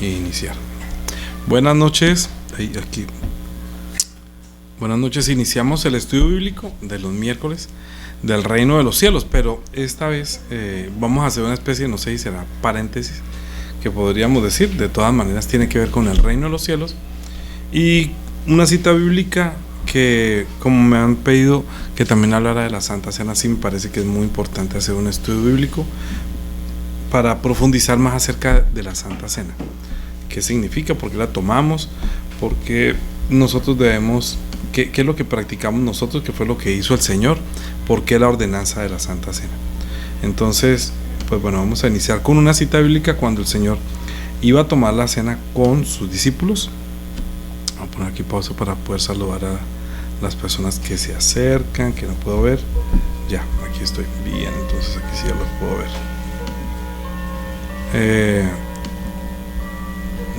iniciar. Buenas noches. Aquí. Buenas noches. Iniciamos el estudio bíblico de los miércoles del reino de los cielos, pero esta vez vamos a hacer una especie, no sé si será paréntesis, que podríamos decir, de todas maneras tiene que ver con el reino de los cielos, y una cita bíblica que, como me han pedido que también hablara de la Santa Cena, sí me parece que es muy importante hacer un estudio bíblico para profundizar más acerca de la Santa Cena. ¿Qué significa? ¿Por qué la tomamos? ¿Por qué nosotros debemos? ¿Qué es lo que practicamos nosotros? ¿Qué fue lo que hizo el Señor? ¿Por qué la ordenanza de la Santa Cena? Entonces, pues bueno, vamos a iniciar con una cita bíblica cuando el Señor iba a tomar la cena con sus discípulos. Voy a poner aquí pausa para poder saludar a las personas que se acercan, que no puedo ver. Ya, aquí estoy bien, entonces aquí sí ya los puedo ver.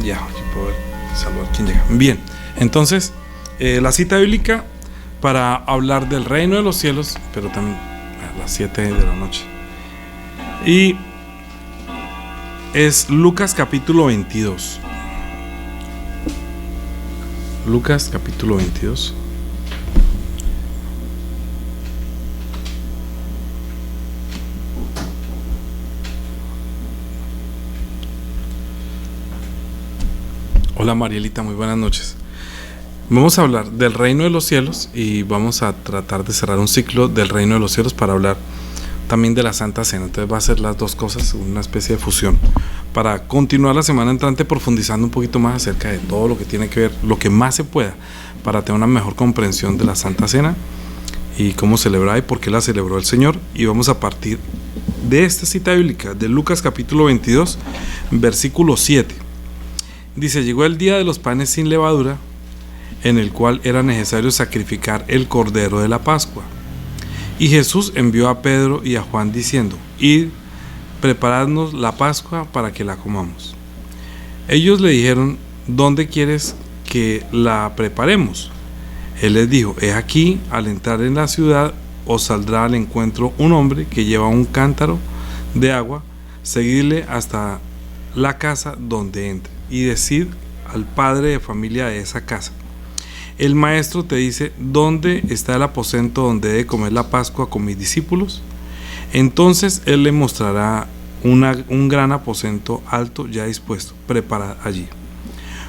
Ya, aquí puedo ver, saludar quien llega. Bien, entonces la cita bíblica para hablar del reino de los cielos, pero también a las 7 de la noche. Y es Lucas capítulo 22. Lucas capítulo 22. Hola Marielita, muy buenas noches. Vamos a hablar del reino de los cielos y vamos a tratar de cerrar un ciclo del reino de los cielos para hablar también de la Santa Cena. Entonces va a ser las dos cosas, una especie de fusión, para continuar la semana entrante profundizando un poquito más acerca de todo lo que tiene que ver, lo que más se pueda, para tener una mejor comprensión de la Santa Cena y cómo celebrar y por qué la celebró el Señor. Y vamos a partir de esta cita bíblica de Lucas capítulo 22, versículo 7. Dice: llegó el día de los panes sin levadura, en el cual era necesario sacrificar el cordero de la Pascua. Y Jesús envió a Pedro y a Juan diciendo: id, preparadnos la Pascua para que la comamos. Ellos le dijeron: ¿dónde quieres que la preparemos? Él les dijo: he aquí, al entrar en la ciudad os saldrá al encuentro un hombre que lleva un cántaro de agua, seguidle hasta la casa donde entre, y decid al padre de familia de esa casa: el maestro te dice, ¿dónde está el aposento donde he de comer la Pascua con mis discípulos? Entonces él le mostrará un gran aposento alto ya dispuesto, preparad allí.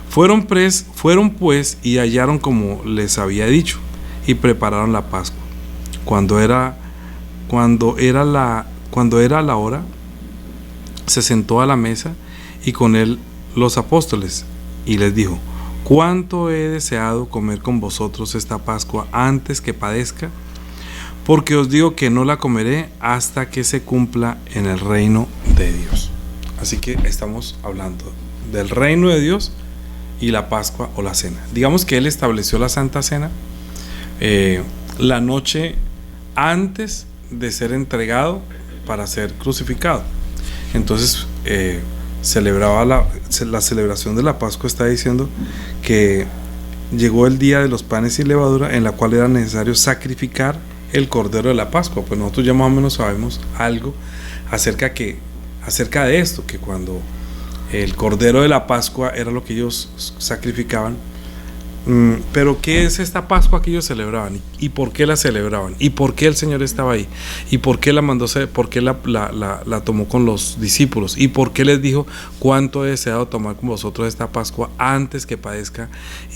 Fueron pues y hallaron como les había dicho, y prepararon la Pascua. Cuando era la hora, se sentó a la mesa y con él los apóstoles, y les dijo: cuánto he deseado comer con vosotros esta Pascua antes que padezca, porque os digo que no la comeré hasta que se cumpla en el reino de Dios. Así que estamos hablando del reino de Dios y la Pascua o la cena. Digamos que él estableció la Santa Cena la noche antes de ser entregado para ser crucificado. Entonces celebraba la celebración de la Pascua, está diciendo que llegó el día de los panes sin levadura, en la cual era necesario sacrificar el cordero de la Pascua. Pues nosotros ya más o menos sabemos algo acerca de esto, que cuando el cordero de la Pascua era lo que ellos sacrificaban. Pero ¿qué es esta Pascua que ellos celebraban? ¿Y por qué la celebraban? ¿Y por qué el Señor estaba ahí? ¿Y por qué la mandó? ¿Por qué la tomó con los discípulos? ¿Y por qué les dijo: cuánto he deseado tomar con vosotros esta Pascua antes que padezca?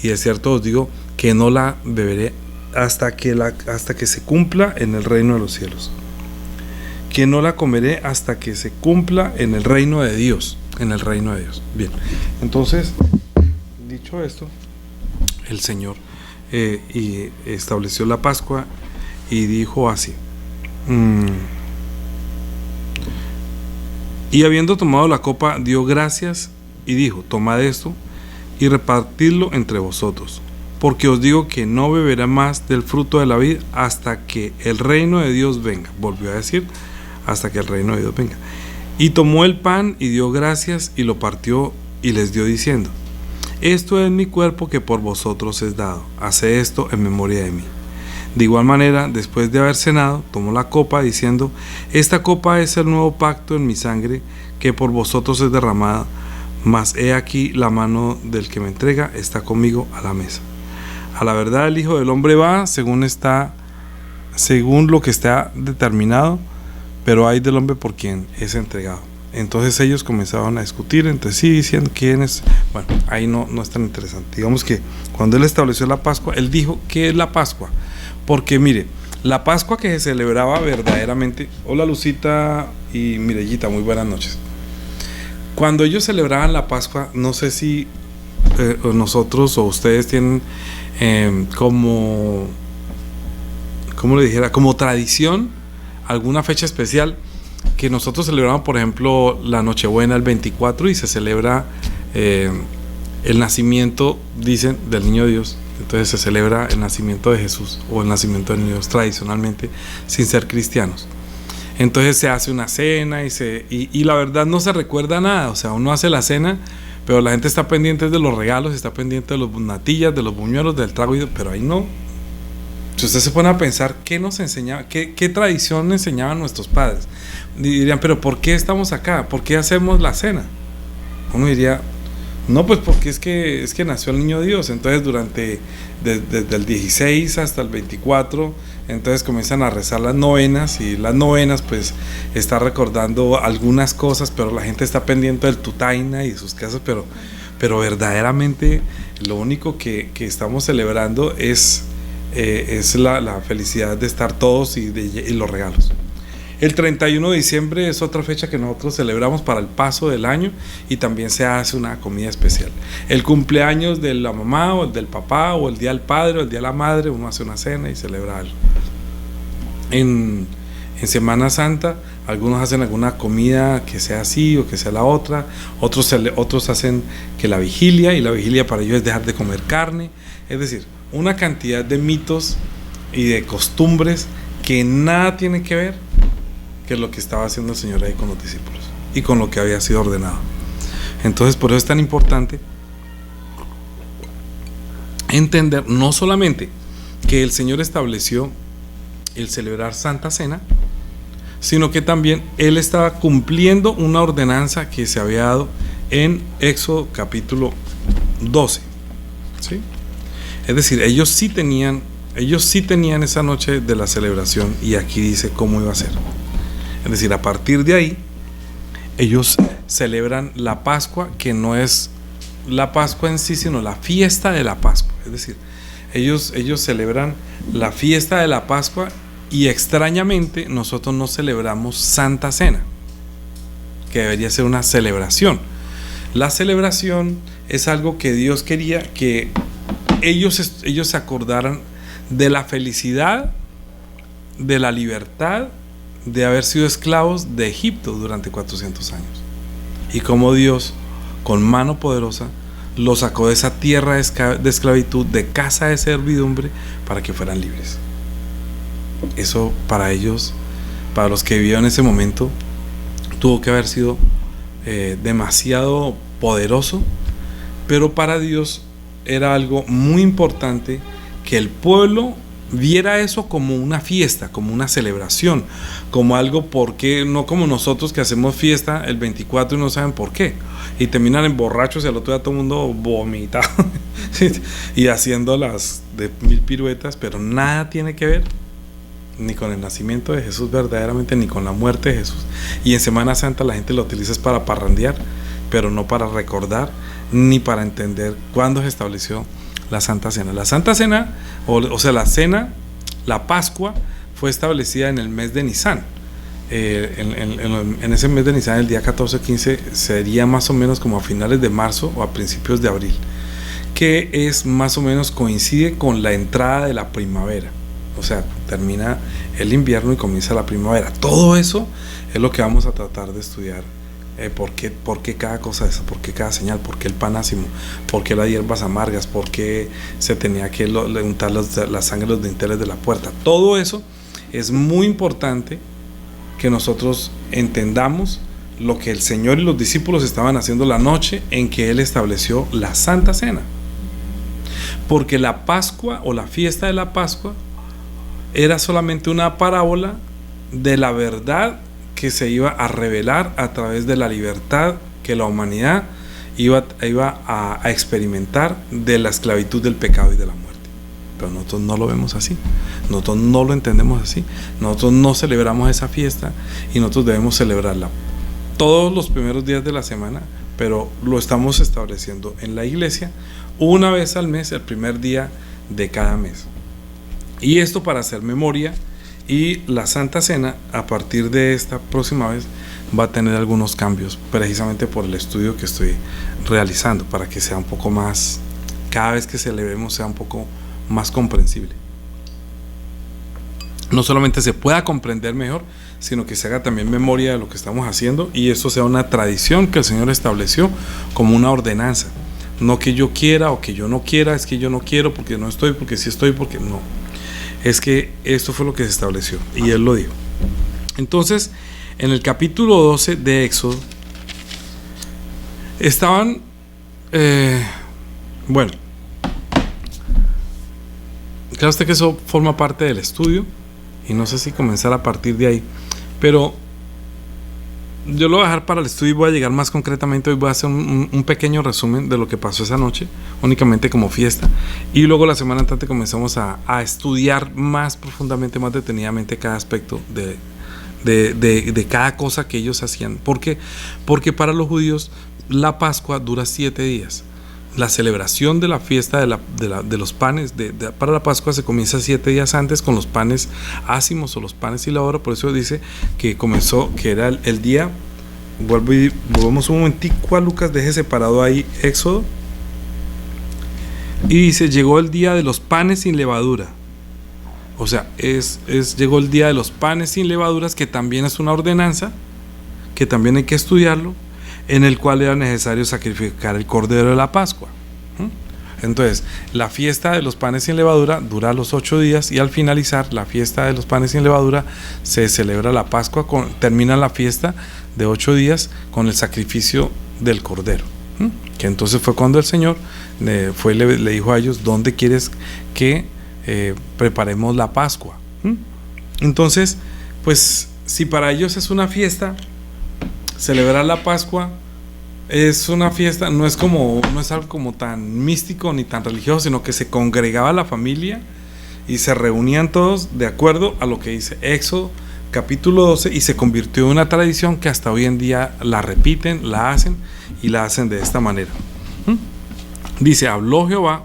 Y de cierto os digo que no la beberé hasta que se cumpla en el reino de los cielos. Que no la comeré hasta que se cumpla en el reino de Dios. En el reino de Dios. Bien, entonces, dicho esto, el Señor y estableció la Pascua y dijo así: y habiendo tomado la copa, dio gracias y dijo: tomad esto y repartidlo entre vosotros, porque os digo que no beberá más del fruto de la vid hasta que el reino de Dios venga. Volvió a decir: hasta que el reino de Dios venga. Y tomó el pan y dio gracias y lo partió y les dio diciendo: esto es mi cuerpo que por vosotros es dado, haced esto en memoria de mí. De igual manera, después de haber cenado, tomó la copa diciendo: esta copa es el nuevo pacto en mi sangre, que por vosotros es derramada. Mas he aquí la mano del que me entrega está conmigo a la mesa. A la verdad el Hijo del Hombre va según lo que está determinado, pero hay del hombre por quien es entregado. Entonces ellos comenzaban a discutir entre sí, diciendo quién es. Bueno, ahí no es tan interesante. Digamos que cuando él estableció la Pascua, él dijo ¿qué es la Pascua? Porque mire, la Pascua que se celebraba verdaderamente. Hola Lucita y Mirellita, muy buenas noches. Cuando ellos celebraban la Pascua, no sé si nosotros o ustedes tienen como le dijera, como tradición alguna fecha especial que nosotros celebramos, por ejemplo, la Nochebuena el 24 y se celebra el nacimiento, dicen, del Niño Dios. Entonces se celebra el nacimiento de Jesús o el nacimiento del Niño Dios tradicionalmente, sin ser cristianos. Entonces se hace una cena y la verdad no se recuerda nada. O sea, uno hace la cena, pero la gente está pendiente de los regalos, está pendiente de los natillas, de los buñuelos, del trago, pero ahí no. Si usted se pone a pensar qué nos enseñaba, qué tradición enseñaban nuestros padres, dirían, pero ¿por qué estamos acá? ¿Por qué hacemos la cena? Uno diría, no, pues porque es que nació el Niño Dios. Entonces desde el 16 hasta el 24, entonces comienzan a rezar las novenas, y las novenas pues está recordando algunas cosas, pero la gente está pendiente del tutaina y sus casas, pero verdaderamente lo único que estamos celebrando es la felicidad de estar todos y los regalos. El 31 de diciembre es otra fecha que nosotros celebramos para el paso del año y también se hace una comida especial. El cumpleaños de la mamá o el del papá o el día del padre o el día de la madre, uno hace una cena y celebra algo. En Semana Santa algunos hacen alguna comida que sea así o que sea la otra, otros hacen que la vigilia, y la vigilia para ellos es dejar de comer carne. Es decir, una cantidad de mitos y de costumbres que nada tiene que ver que lo que estaba haciendo el Señor ahí con los discípulos y con lo que había sido ordenado. Entonces por eso es tan importante entender no solamente que el Señor estableció el celebrar Santa Cena, sino que también Él estaba cumpliendo una ordenanza que se había dado en Éxodo capítulo 12, ¿sí? Es decir, ellos sí tenían esa noche de la celebración, y aquí dice cómo iba a ser. Es decir, a partir de ahí ellos celebran la Pascua, que no es la Pascua en sí, sino la fiesta de la Pascua. Es decir, ellos celebran la fiesta de la Pascua, y extrañamente nosotros no celebramos Santa Cena, que debería ser una celebración. La celebración es algo que Dios quería que ellos se acordaran de la felicidad, de la libertad, de haber sido esclavos de Egipto durante 400 años, y cómo Dios con mano poderosa los sacó de esa tierra de esclavitud, de casa de servidumbre, para que fueran libres. Eso para ellos, para los que vivían en ese momento, tuvo que haber sido demasiado poderoso, pero para Dios era algo muy importante que el pueblo viera eso como una fiesta, como una celebración, como algo, porque no como nosotros que hacemos fiesta el 24 y no saben por qué, y terminan en borrachos y al otro día todo el mundo vomita y haciendo las de 1000 piruetas, pero nada tiene que ver ni con el nacimiento de Jesús verdaderamente, ni con la muerte de Jesús. Y en Semana Santa la gente lo utiliza para parrandear, pero no para recordar ni para entender cuándo se estableció la Santa Cena. La Santa Cena, o sea, la cena, la Pascua, fue establecida en el mes de Nisan. En ese mes de Nisan, el día 14-15, sería más o menos como a finales de marzo o a principios de abril, que es más o menos coincide con la entrada de la primavera. O sea, termina el invierno y comienza la primavera. Todo eso es lo que vamos a tratar de estudiar. ¿Por qué cada cosa esa? ¿Por qué cada señal? ¿Por qué el panásimo? ¿Por qué las hierbas amargas? ¿Por qué se tenía que untar la sangre de los dinteles de la puerta? Todo eso es muy importante que nosotros entendamos lo que el Señor y los discípulos estaban haciendo la noche en que Él estableció la Santa Cena. Porque la Pascua o la fiesta de la Pascua era solamente una parábola de la verdad que se iba a revelar a través de la libertad que la humanidad iba a experimentar de la esclavitud del pecado y de la muerte. Pero nosotros no lo vemos así, nosotros no lo entendemos así, nosotros no celebramos esa fiesta y nosotros debemos celebrarla todos los primeros días de la semana, pero lo estamos estableciendo en la iglesia una vez al mes, el primer día de cada mes. Y esto para hacer memoria, y la Santa Cena a partir de esta próxima vez va a tener algunos cambios, precisamente por el estudio que estoy realizando, para que sea un poco más, cada vez que celebremos sea un poco más comprensible. No solamente se pueda comprender mejor, sino que se haga también memoria de lo que estamos haciendo, y eso sea una tradición que el Señor estableció como una ordenanza. No que yo quiera o que yo no quiera, es que yo no quiero porque no estoy, porque sí estoy, porque no. Es que esto fue lo que se estableció y Él lo dijo. Entonces, en el capítulo 12 de Éxodo estaban, bueno, claro usted que eso forma parte del estudio y no sé si comenzar a partir de ahí, pero yo lo voy a dejar para el estudio y voy a llegar más concretamente. Hoy voy a hacer un pequeño resumen de lo que pasó esa noche, únicamente como fiesta, y luego la semana entrante comenzamos a estudiar más profundamente, más detenidamente cada aspecto de cada cosa que ellos hacían. ¿Por qué? Porque para los judíos la Pascua dura 7 días. La celebración de la fiesta de los panes para la Pascua se comienza 7 días antes con los panes ácimos o los panes sin levadura. Por eso dice que comenzó, que era el día. Volvemos un momentico a Lucas, deje separado ahí Éxodo, y dice: llegó el día de los panes sin levadura. O sea, llegó el día de los panes sin levaduras, que también es una ordenanza, que también hay que estudiarlo, en el cual era necesario sacrificar el cordero de la Pascua. Entonces, la fiesta de los panes sin levadura dura los 8 días, y al finalizar la fiesta de los panes sin levadura se celebra la Pascua, termina la fiesta de 8 días con el sacrificio del cordero. Que entonces fue cuando el Señor le dijo a ellos: ¿dónde quieres que preparemos la Pascua? Entonces, pues si para ellos es una fiesta, celebrar la Pascua es una fiesta, no es algo como tan místico ni tan religioso, sino que se congregaba la familia y se reunían todos de acuerdo a lo que dice Éxodo capítulo 12, y se convirtió en una tradición que hasta hoy en día la repiten, la hacen de esta manera. Dice: habló Jehová,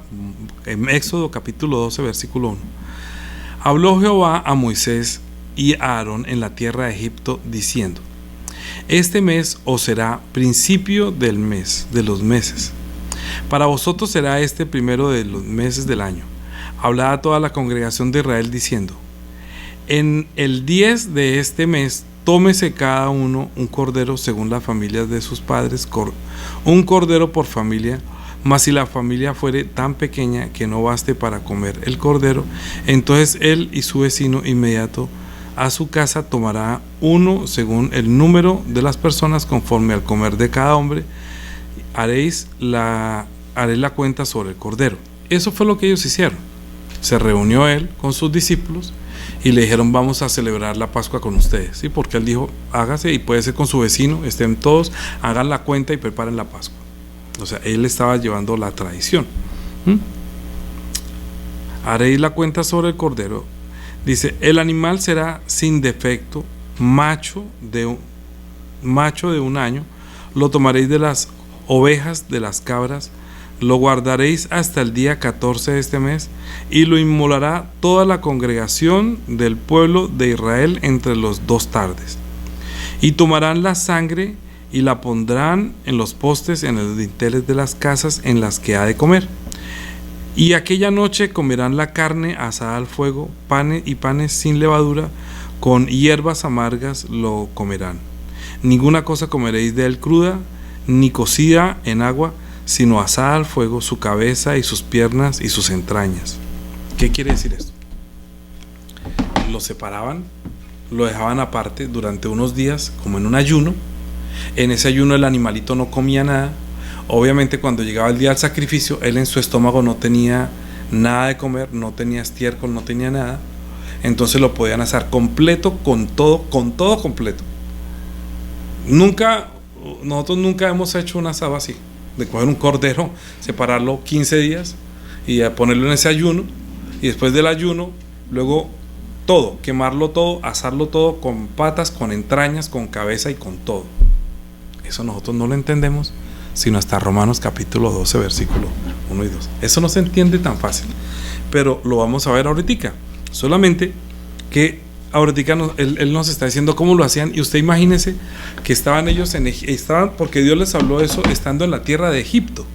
en Éxodo capítulo 12 versículo 1, habló Jehová a Moisés y a Aarón en la tierra de Egipto, diciendo: este mes os será principio de los meses. Para vosotros será este primero de los meses del año. Hablad a toda la congregación de Israel diciendo: en el 10 de este mes tómese cada uno un cordero según las familias de sus padres, un cordero por familia. Mas si la familia fuere tan pequeña que no baste para comer el cordero, entonces él y su vecino inmediato a su casa tomará uno según el número de las personas, conforme al comer de cada hombre. Haréis la cuenta sobre el cordero. Eso fue lo que ellos hicieron. Se reunió él con sus discípulos y le dijeron: vamos a celebrar la Pascua con ustedes, ¿sí? Porque él dijo: hágase, y puede ser con su vecino, estén todos, hagan la cuenta y preparen la Pascua. O sea, él estaba llevando la tradición. Haréis la cuenta sobre el cordero. Dice: el animal será sin defecto, macho de un año. Lo tomaréis de las ovejas, de las cabras. Lo guardaréis hasta el día 14 de este mes, y lo inmolará toda la congregación del pueblo de Israel entre los 2 tardes. Y tomarán la sangre y la pondrán en los postes, en los dinteles de las casas en las que ha de comer. Y aquella noche comerán la carne asada al fuego, panes sin levadura, con hierbas amargas lo comerán. Ninguna cosa comeréis de él cruda, ni cocida en agua, sino asada al fuego, su cabeza y sus piernas y sus entrañas. ¿Qué quiere decir esto? Lo separaban, lo dejaban aparte durante unos días, como en un ayuno. En ese ayuno el animalito no comía nada. Obviamente cuando llegaba el día del sacrificio, él en su estómago no tenía nada de comer, no tenía estiércol, no tenía nada. Entonces lo podían asar completo, con todo completo. Nosotros nunca hemos hecho un asado así. de coger un cordero, separarlo 15 días y ponerlo en ese ayuno, y después del ayuno, luego todo, quemarlo todo, asarlo todo con patas, con entrañas, con cabeza y con todo. Eso nosotros no lo entendemos sino hasta Romanos capítulo 12, versículo 1 y 2. Eso no se entiende tan fácil, pero lo vamos a ver ahorita. Solamente que ahorita él nos está diciendo cómo lo hacían, y usted imagínese que estaban ellos estaban, porque Dios les habló eso estando en la tierra de Egipto.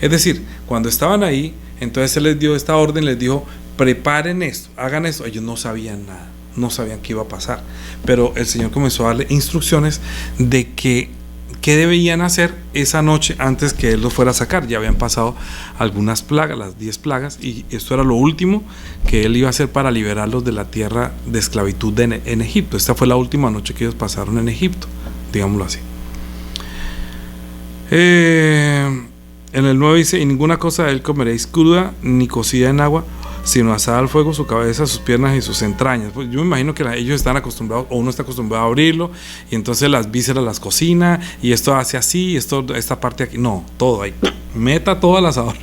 Es decir, cuando estaban ahí, entonces Él les dio esta orden, les dijo: preparen esto, hagan esto. Ellos no sabían nada, no sabían qué iba a pasar, pero el Señor comenzó a darle instrucciones de qué debían hacer esa noche antes que Él los fuera a sacar. Ya habían pasado algunas plagas, las 10 plagas, y esto era lo último que Él iba a hacer para liberarlos de la tierra de esclavitud en Egipto. Esta fue la última noche que ellos pasaron en Egipto, digámoslo así. En el 9 dice: y ninguna cosa de él comeréis cruda ni cocida en agua, sino asada al fuego, su cabeza, sus piernas y sus entrañas. Pues yo me imagino que ellos están acostumbrados, o uno está acostumbrado a abrirlo, y entonces las vísceras las cocina, y esto hace así, esta parte aquí, no, todo ahí, meta todo al asador,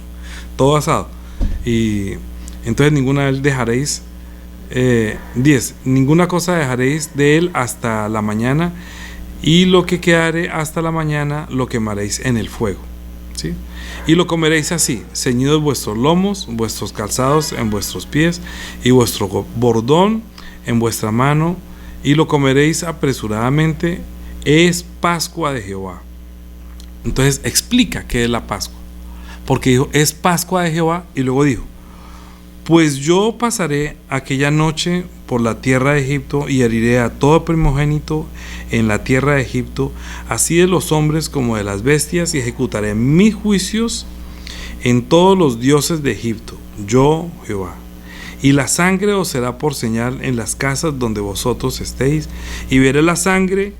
todo asado. Y entonces ninguna de él dejaréis, 10, ninguna cosa dejaréis de él hasta la mañana, y lo que quedare hasta la mañana lo quemaréis en el fuego, ¿sí? Y lo comeréis así, ceñidos vuestros lomos, vuestros calzados en vuestros pies, y vuestro bordón en vuestra mano, y lo comeréis apresuradamente. Es Pascua de Jehová. Entonces explica qué es la Pascua, porque dijo: es Pascua de Jehová, y luego dijo: pues yo pasaré aquella noche por la tierra de Egipto, y heriré a todo primogénito en la tierra de Egipto, así de los hombres como de las bestias, y ejecutaré mis juicios en todos los dioses de Egipto, yo Jehová. Y la sangre os será por señal en las casas donde vosotros estéis, y veré la sangre,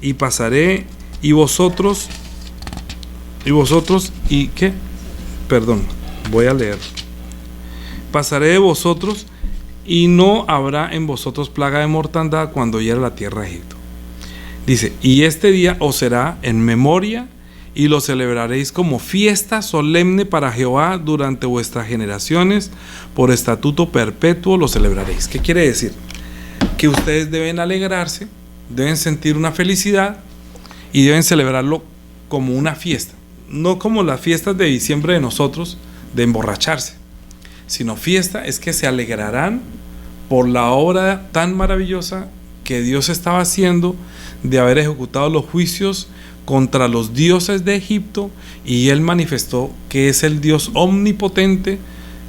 y pasaré, y vosotros, y ¿qué? Perdón, voy a leer. Pasaré de vosotros, y no habrá en vosotros plaga de mortandad cuando hiera la tierra de Egipto. Dice: y este día os será en memoria, y lo celebraréis como fiesta solemne para Jehová durante vuestras generaciones, por estatuto perpetuo lo celebraréis. ¿Qué quiere decir? Que ustedes deben alegrarse, deben sentir una felicidad, y deben celebrarlo como una fiesta, no como las fiestas de diciembre de nosotros, de emborracharse, sino fiesta es que se alegrarán por la obra tan maravillosa que Dios estaba haciendo de haber ejecutado los juicios contra los dioses de Egipto, y Él manifestó que es el Dios omnipotente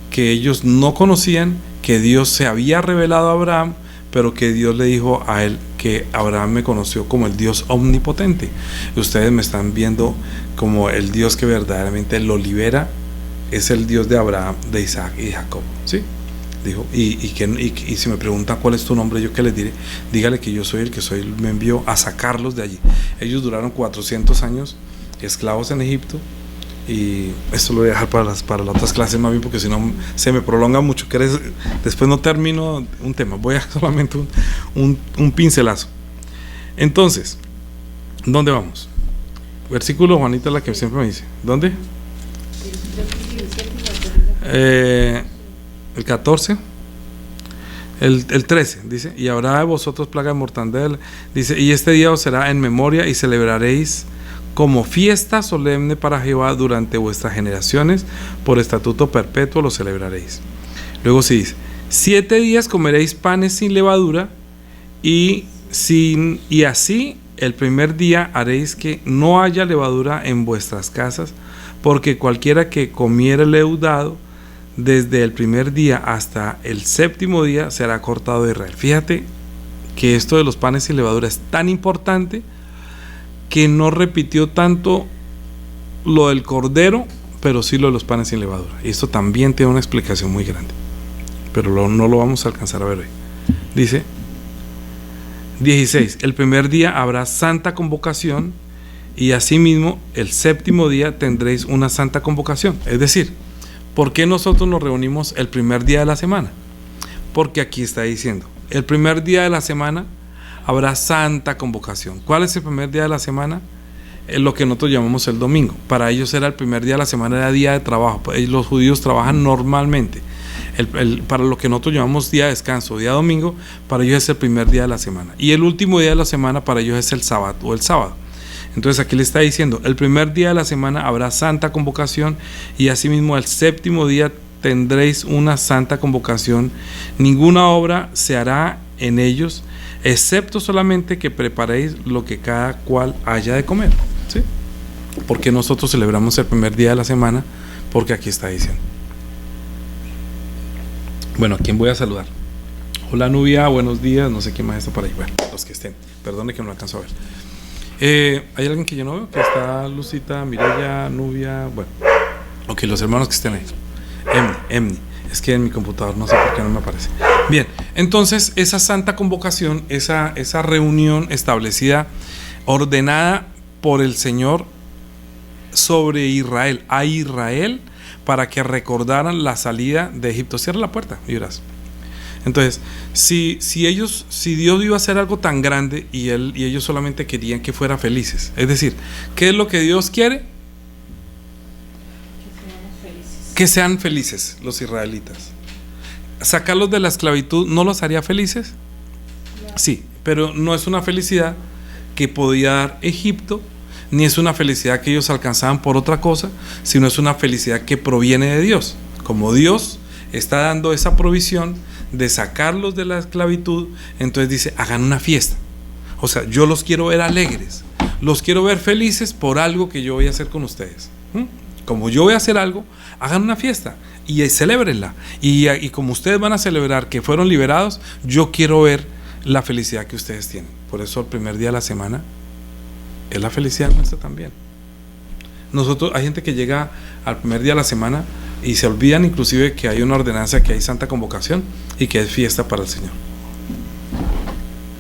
que ellos no conocían, que Dios se había revelado a Abraham, pero que Dios le dijo a él que Abraham me conoció como el Dios omnipotente. Ustedes me están viendo como el Dios que verdaderamente lo libera. Es el Dios de Abraham, de Isaac y de Jacob, ¿sí? Dijo, y si me preguntan cuál es tu nombre, ¿yo qué les diré? Dígale que yo soy el que soy, me envió a sacarlos de allí. Ellos duraron 400 años esclavos en Egipto, y esto lo voy a dejar para las otras clases más bien, porque si no se me prolonga mucho. Después no termino un tema, voy a solamente un pincelazo. Entonces, ¿dónde vamos? Versículo, Juanita, la que siempre me dice, ¿dónde? El 14, el 13 dice: y habrá de vosotros plaga de mortandad, dice, y este día os será en memoria, y celebraréis como fiesta solemne para Jehová durante vuestras generaciones, por estatuto perpetuo lo celebraréis. Luego sí dice: 7 días comeréis panes sin levadura, y así el primer día haréis que no haya levadura en vuestras casas, porque cualquiera que comiere leudado desde el primer día hasta el 7º día será cortado de Israel. Fíjate que esto de los panes sin levadura es tan importante que no repitió tanto lo del cordero, pero sí lo de los panes sin levadura. Y esto también tiene una explicación muy grande, pero no lo vamos a alcanzar a ver hoy. Dice 16: el primer día habrá santa convocación, y asimismo el 7º día tendréis una santa convocación. Es decir, ¿por qué nosotros nos reunimos el primer día de la semana? Porque aquí está diciendo: el primer día de la semana habrá santa convocación. ¿Cuál es el primer día de la semana? lo que nosotros llamamos el domingo. Para ellos era el primer día de la semana, era día de trabajo. Los judíos trabajan normalmente. Para lo que nosotros llamamos día de descanso, día domingo, para ellos es el primer día de la semana. Y el último día de la semana para ellos es el sábado o el sábado. Entonces aquí le está diciendo, el primer día de la semana habrá santa convocación y asimismo el séptimo día tendréis una santa convocación. Ninguna obra se hará en ellos, excepto solamente que preparéis lo que cada cual haya de comer. ¿Sí? Porque nosotros celebramos el primer día de la semana, porque aquí está diciendo. Bueno, ¿a quién voy a saludar? Hola Nubia, buenos días, no sé quién más está por ahí. Bueno, los que estén, perdone que no lo alcanzo a ver. ¿Hay alguien que yo no veo? Que está Lucita, Mireya, Nubia, bueno. Ok, los hermanos que estén ahí. Emni. Es que en mi computador no sé por qué no me aparece. Bien, entonces esa santa convocación, esa reunión establecida, ordenada por el Señor sobre Israel, a Israel, para que recordaran la salida de Egipto. Cierra la puerta y verás. Entonces, si Dios iba a hacer algo tan grande y ellos solamente querían que fueran felices, es decir, ¿qué es lo que Dios quiere? Que sean felices los israelitas. ¿Sacarlos de la esclavitud no los haría felices? Sí, pero no es una felicidad que podía dar Egipto, ni es una felicidad que ellos alcanzaban por otra cosa, sino es una felicidad que proviene de Dios. Como Dios está dando esa provisión de sacarlos de la esclavitud, entonces dice, hagan una fiesta. O sea, yo los quiero ver alegres, los quiero ver felices por algo que yo voy a hacer con ustedes. Como yo voy a hacer algo, hagan una fiesta y celébrenla. Y como ustedes van a celebrar que fueron liberados, yo quiero ver la felicidad que ustedes tienen. Por eso el primer día de la semana es la felicidad nuestra también. Nosotros, hay gente que llega al primer día de la semana y se olvidan inclusive que hay una ordenanza, que hay santa convocación y que es fiesta para el Señor.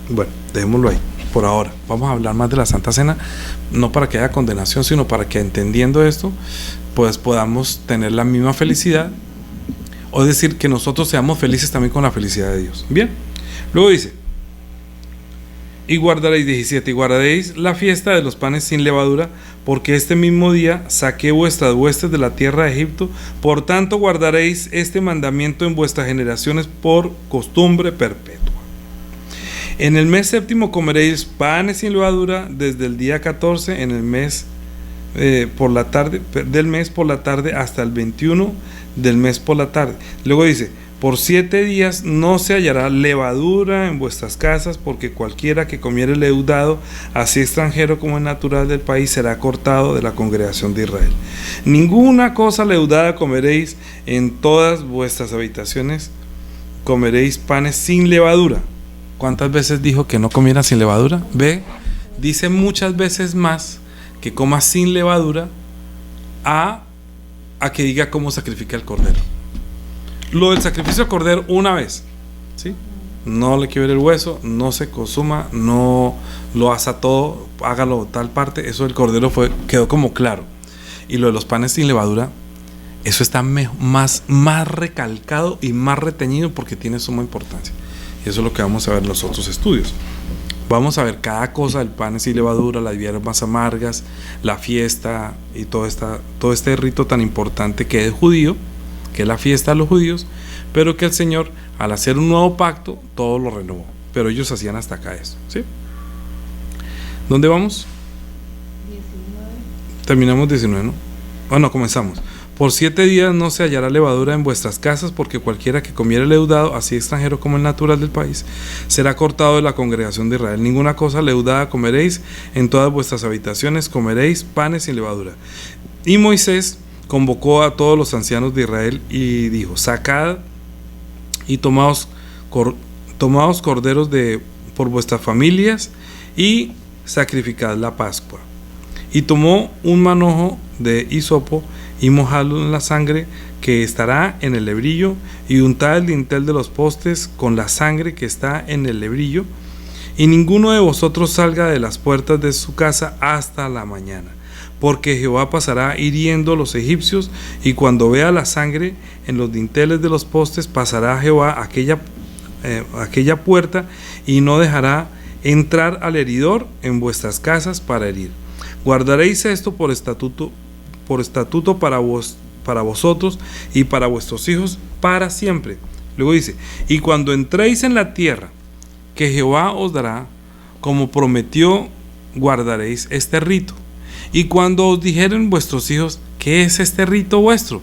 Bueno, dejémoslo ahí por ahora. Vamos a hablar más de la Santa Cena, no para que haya condenación, sino para que, entendiendo esto, pues podamos tener la misma felicidad, o decir, que nosotros seamos felices también con la felicidad de Dios. Bien, luego dice, y guardaréis, 17, y guardaréis la fiesta de los panes sin levadura, porque este mismo día saqué vuestras huestes de la tierra de Egipto. Por tanto guardaréis este mandamiento en vuestras generaciones por costumbre perpetua. En el mes séptimo comeréis panes sin levadura desde el día 14 en el mes por la tarde, del mes por la tarde hasta el 21 del mes por la tarde. Luego dice, por 7 días no se hallará levadura en vuestras casas, porque cualquiera que comiere leudado, así extranjero como es natural del país, será cortado de la congregación de Israel. Ninguna cosa leudada comeréis, en todas vuestras habitaciones comeréis panes sin levadura. ¿Cuántas veces dijo que no comiera sin levadura? Ve, dice muchas veces más que coma sin levadura a que diga cómo sacrifica el cordero. Lo del sacrificio del cordero una vez, ¿sí? No le quiebre el hueso, no se consuma, no lo asa todo, hágalo tal parte. Eso del cordero quedó como claro. Y lo de los panes sin levadura, eso está más recalcado y más retenido, porque tiene suma importancia. Y eso es lo que vamos a ver en los otros estudios. Vamos a ver cada cosa del pan sin levadura, las hierbas amargas, la fiesta y todo este rito tan importante que es judío, que es la fiesta de los judíos, pero que el Señor, al hacer un nuevo pacto, todo lo renovó. Pero ellos hacían hasta acá eso, ¿sí? ¿Dónde vamos? 19. Terminamos 19, ¿no? Bueno, comenzamos. Por 7 días no se hallará levadura en vuestras casas, porque cualquiera que comiere leudado, así extranjero como el natural del país, será cortado de la congregación de Israel. Ninguna cosa leudada comeréis, en todas vuestras habitaciones comeréis panes sin levadura. Y Moisés convocó a todos los ancianos de Israel y dijo, sacad y tomaos corderos por vuestras familias y sacrificad la Pascua. Y tomó un manojo de hisopo y mojadlo en la sangre que estará en el lebrillo, y untad el dintel de los postes con la sangre que está en el lebrillo, y ninguno de vosotros salga de las puertas de su casa hasta la mañana, porque Jehová pasará hiriendo a los egipcios, y cuando vea la sangre en los dinteles de los postes, pasará Jehová aquella puerta, y no dejará entrar al heridor en vuestras casas para herir. Guardaréis esto por estatuto para vosotros y para vuestros hijos para siempre. Luego dice, y cuando entréis en la tierra que Jehová os dará, como prometió, guardaréis este rito. Y cuando os dijeren vuestros hijos, ¿qué es este rito vuestro?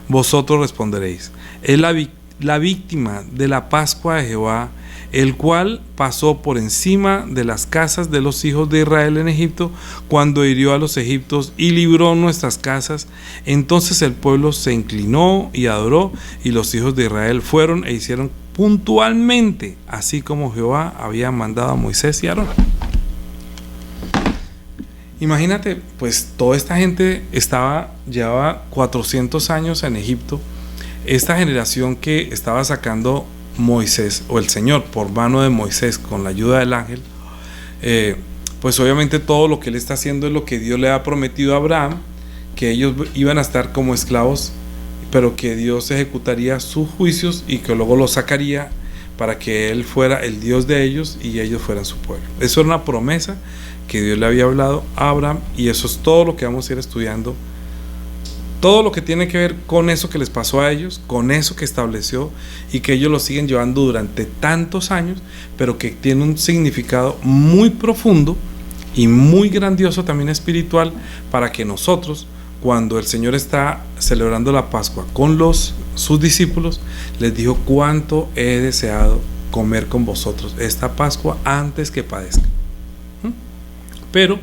Vosotros responderéis, es la víctima de la Pascua de Jehová, el cual pasó por encima de las casas de los hijos de Israel en Egipto, cuando hirió a los egipcios y libró nuestras casas. Entonces el pueblo se inclinó y adoró, y los hijos de Israel fueron e hicieron puntualmente, así como Jehová había mandado a Moisés y a Aarón. Imagínate, pues toda esta gente llevaba 400 años en Egipto. Esta generación que estaba sacando Moisés, o el Señor, por mano de Moisés, con la ayuda del ángel, pues obviamente todo lo que él está haciendo es lo que Dios le ha prometido a Abraham, que ellos iban a estar como esclavos, pero que Dios ejecutaría sus juicios y que luego los sacaría para que él fuera el Dios de ellos y ellos fueran su pueblo. Eso era una promesa que Dios le había hablado a Abraham, y eso es todo lo que vamos a ir estudiando. Todo lo que tiene que ver con eso que les pasó a ellos, con eso que estableció y que ellos lo siguen llevando durante tantos años, pero que tiene un significado muy profundo y muy grandioso también espiritual, para que nosotros, cuando el Señor está celebrando la Pascua con sus discípulos, les dijo: cuánto he deseado comer con vosotros esta Pascua antes que padezca. Pero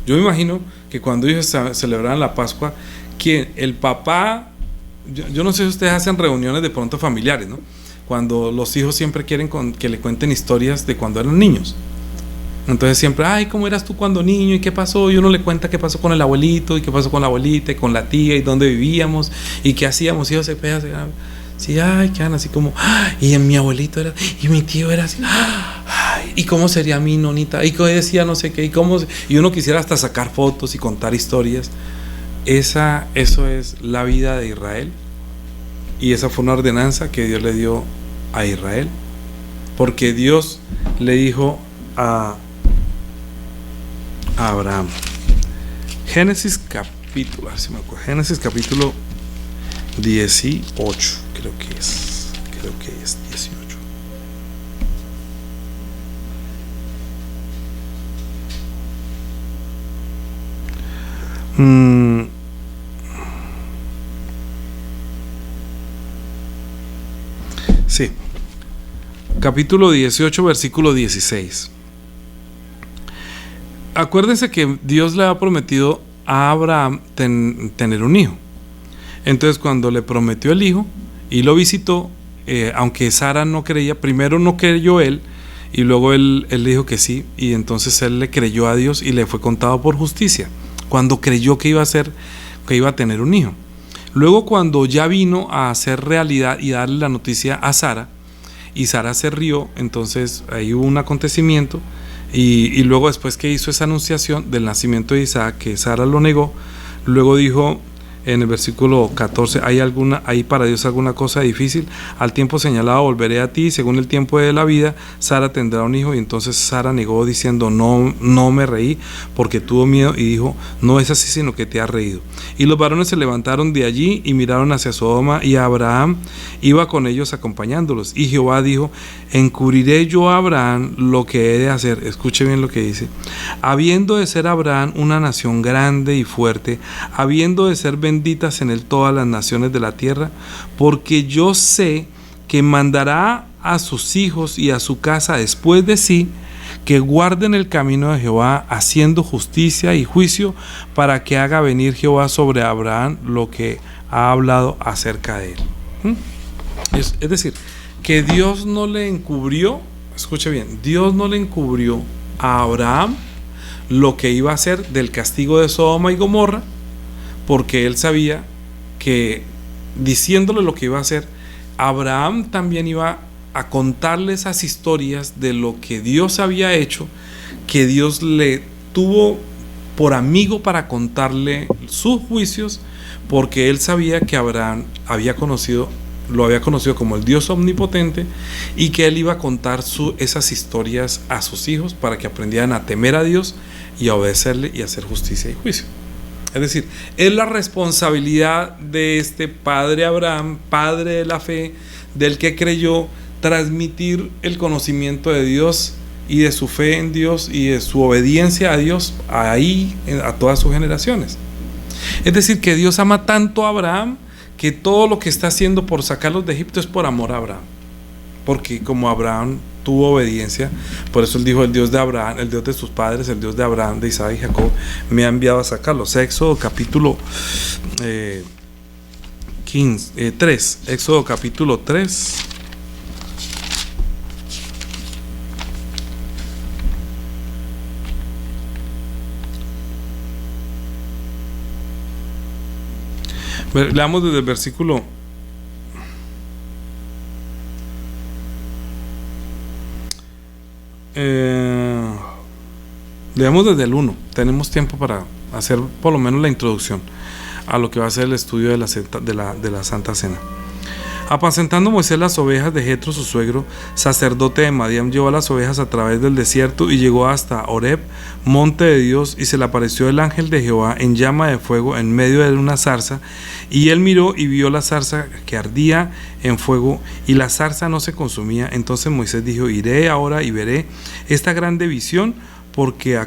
yo me imagino que cuando ellos celebraban la Pascua, que el papá, yo no sé si ustedes hacen reuniones de pronto familiares, ¿no? Cuando los hijos siempre quieren que le cuenten historias de cuando eran niños. Entonces siempre, ay, ¿cómo eras tú cuando niño? ¿Y qué pasó? Y uno le cuenta qué pasó con el abuelito, y qué pasó con la abuelita, y con la tía, y dónde vivíamos, y qué hacíamos. Y ellos se pegan, sí, ay, quedan así como, ay, y mi abuelito era, y mi tío era así, ay, y cómo sería mi nonita, y qué decía no sé qué, y uno quisiera hasta sacar fotos y contar historias. Eso es la vida de Israel, y esa fue una ordenanza que Dios le dio a Israel, porque Dios le dijo a Abraham, Génesis capítulo, a ver si me acuerdo, Génesis capítulo 18, creo que es 18. Sí, capítulo 18, versículo 16. Acuérdense que Dios le ha prometido a Abraham tener un hijo. Entonces, cuando le prometió el hijo y lo visitó, aunque Sara no creía, primero no creyó él, y luego él dijo que sí, y entonces él le creyó a Dios y le fue contado por justicia, cuando creyó que iba a tener un hijo. Luego, cuando ya vino a hacer realidad y darle la noticia a Sara, y Sara se rió, entonces ahí hubo un acontecimiento, y luego, después que hizo esa anunciación del nacimiento de Isaac, que Sara lo negó, luego dijo en el versículo 14, ¿hay para Dios alguna cosa difícil? Al tiempo señalado volveré a ti, según el tiempo de la vida, Sara tendrá un hijo. Y entonces Sara negó diciendo, no me reí, porque tuvo miedo, y dijo, no es así, sino que te has reído. Y los varones se levantaron de allí y miraron hacia Sodoma, y Abraham iba con ellos acompañándolos. Y Jehová dijo, encubriré yo a Abraham lo que he de hacer. Escuche bien lo que dice: habiendo de ser Abraham una nación grande y fuerte, habiendo de ser benditas en él todas las naciones de la tierra, porque yo sé que mandará a sus hijos y a su casa después de sí, que guarden el camino de Jehová, haciendo justicia y juicio, para que haga venir Jehová sobre Abraham lo que ha hablado acerca de él. Es decir, que Dios no le encubrió, escuche bien, Dios no le encubrió a Abraham lo que iba a hacer del castigo de Sodoma y Gomorra, porque él sabía que, diciéndole lo que iba a hacer, Abraham también iba a contarle esas historias de lo que Dios había hecho, que Dios le tuvo por amigo para contarle sus juicios, porque él sabía que Abraham lo había conocido como el Dios omnipotente, y que él iba a contar esas historias a sus hijos para que aprendieran a temer a Dios y a obedecerle y a hacer justicia y juicio. Es decir, es la responsabilidad de este padre Abraham, padre de la fe, del que creyó, transmitir el conocimiento de Dios y de su fe en Dios y de su obediencia a Dios ahí a todas sus generaciones. Es decir, que Dios ama tanto a Abraham que todo lo que está haciendo por sacarlos de Egipto es por amor a Abraham, porque como Abraham tuvo obediencia, por eso él dijo: el Dios de Abraham, el Dios de sus padres, el Dios de Abraham, de Isaac y Jacob, me ha enviado a sacarlos. Éxodo capítulo 3, Éxodo capítulo 3. Leamos desde el versículo leamos desde el 1. Tenemos tiempo para hacer por lo menos la introducción a lo que va a ser el estudio de la Santa Cena. Apacentando Moisés las ovejas de Jetro su suegro, sacerdote de Madián, llevó a las ovejas a través del desierto y llegó hasta Horeb, monte de Dios, y se le apareció el ángel de Jehová en llama de fuego en medio de una zarza, y él miró y vio la zarza que ardía en fuego, y la zarza no se consumía. Entonces Moisés dijo: iré ahora y veré esta grande visión, porque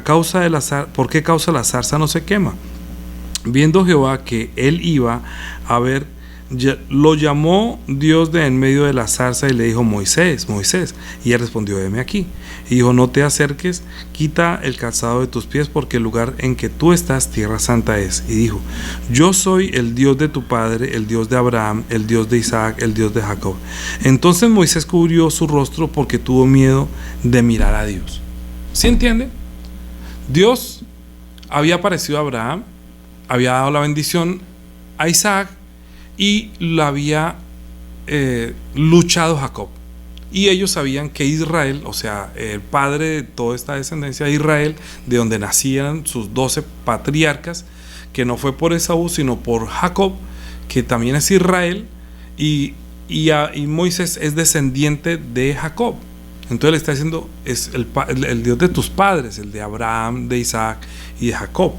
¿por qué causa la zarza no se quema? Viendo Jehová que él iba a ver, lo llamó Dios de en medio de la zarza y le dijo: Moisés, Moisés. Y él respondió: heme aquí. Y dijo: no te acerques, quita el calzado de tus pies, porque el lugar en que tú estás, tierra santa es. Y dijo: yo soy el Dios de tu padre, el Dios de Abraham, el Dios de Isaac, el Dios de Jacob. Entonces Moisés cubrió su rostro porque tuvo miedo de mirar a Dios. ¿Sí entiende? Dios había aparecido a Abraham, había dado la bendición a Isaac y la había luchado Jacob. Y ellos sabían que Israel, o sea, el padre de toda esta descendencia de Israel, de donde nacían sus 12 patriarcas, que no fue por Esaú, sino por Jacob, que también es Israel, y Moisés es descendiente de Jacob. Entonces le está diciendo: es el Dios de tus padres, el de Abraham, de Isaac y de Jacob.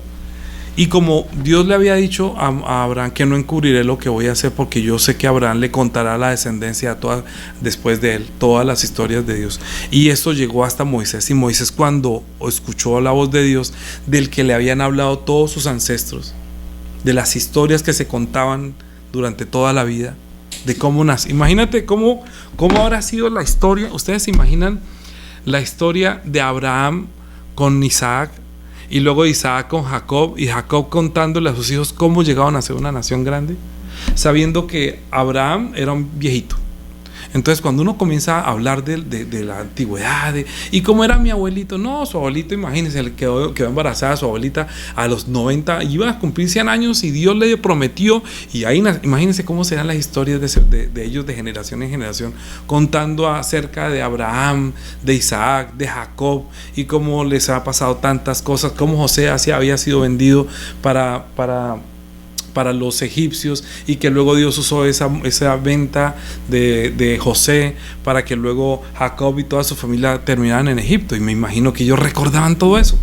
Y como Dios le había dicho a Abraham que no encubriré lo que voy a hacer, porque yo sé que Abraham le contará a la descendencia después de él todas las historias de Dios. Y esto llegó hasta Moisés. Y Moisés, cuando escuchó la voz de Dios, del que le habían hablado todos sus ancestros, de las historias que se contaban durante toda la vida, de cómo nace. Imagínate cómo habrá sido la historia. Ustedes se imaginan la historia de Abraham con Isaac, y luego Isaac con Jacob, y Jacob contándole a sus hijos cómo llegaron a ser una nación grande, sabiendo que Abraham era un viejito. Entonces cuando uno comienza a hablar de la antigüedad, y cómo era mi abuelito, no, su abuelito, imagínense, le quedó embarazada su abuelita a los 90, iba a cumplir 100 años y Dios le prometió, y ahí imagínense cómo serán las historias de ellos de generación en generación, contando acerca de Abraham, de Isaac, de Jacob, y cómo les ha pasado tantas cosas, cómo José había sido vendido para los egipcios, y que luego Dios usó esa venta de José para que luego Jacob y toda su familia terminaran en Egipto. Y me imagino que ellos recordaban todo eso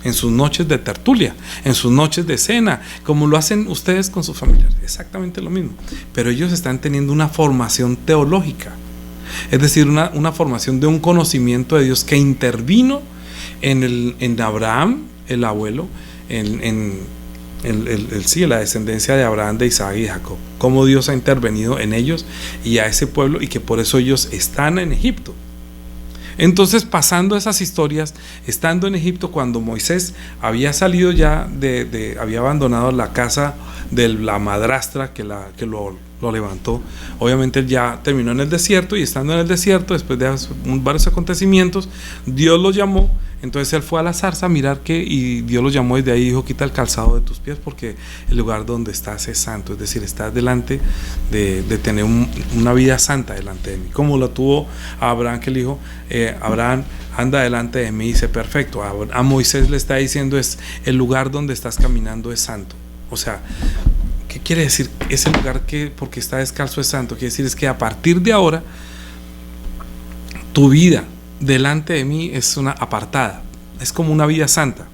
en sus noches de tertulia, en sus noches de cena, como lo hacen ustedes con sus familiares, exactamente lo mismo. Pero ellos están teniendo una formación teológica, es decir, una formación de un conocimiento de Dios que intervino en Abraham, el abuelo, la descendencia de Abraham, de Isaac y de Jacob, cómo Dios ha intervenido en ellos y a ese pueblo, y que por eso ellos están en Egipto. Entonces, pasando esas historias, estando en Egipto, cuando Moisés había salido ya había abandonado la casa de la madrastra que lo levantó, obviamente él ya terminó en el desierto, y estando en el desierto, después de varios acontecimientos, Dios lo llamó. Entonces él fue a la zarza a mirar y Dios lo llamó desde ahí y dijo: quita el calzado de tus pies, porque el lugar donde estás es santo. Es decir, estás delante de tener una vida santa delante de mí, como lo tuvo a Abraham, que le dijo: Abraham, anda delante de mí, y dice: perfecto. A Moisés le está diciendo: es el lugar donde estás caminando es santo. O sea, ¿qué quiere decir? Ese lugar que porque está descalzo es santo. Quiere decir es que a partir de ahora tu vida delante de mí es una apartada, es como una vida santa.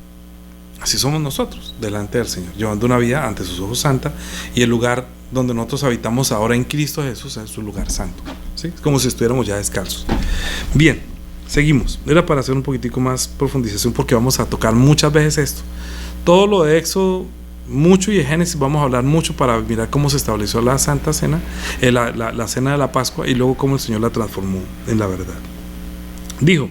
Así somos nosotros delante del Señor, llevando una vida ante sus ojos santa, y el lugar donde nosotros habitamos ahora en Cristo Jesús es su lugar santo, ¿sí? Es como si estuviéramos ya descalzos. Bien, seguimos. Era para hacer un poquitico más profundización, porque vamos a tocar muchas veces esto. Todo lo de Éxodo, mucho, y de Génesis vamos a hablar mucho para mirar cómo se estableció la Santa Cena, la cena de la Pascua, y luego cómo el Señor la transformó en la verdad. Dijo,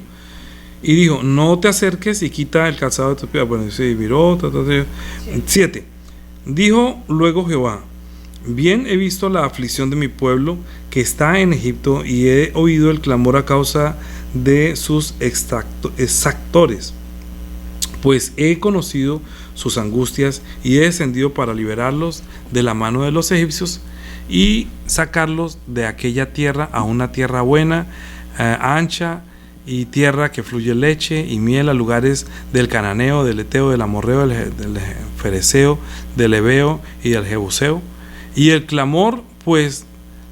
no te acerques y quita el calzado de tus pies. Bueno, sí, miró, 7. Dijo luego Jehová, bien he visto la aflicción de mi pueblo que está en Egipto, y he oído el clamor a causa de sus exactores, pues he conocido sus angustias, y he descendido para liberarlos de la mano de los egipcios y sacarlos de aquella tierra a una tierra buena, ancha, y tierra que fluye leche y miel, a lugares del cananeo, del eteo, del amorreo, del fereceo, del heveo y del jebuseo. Y el clamor pues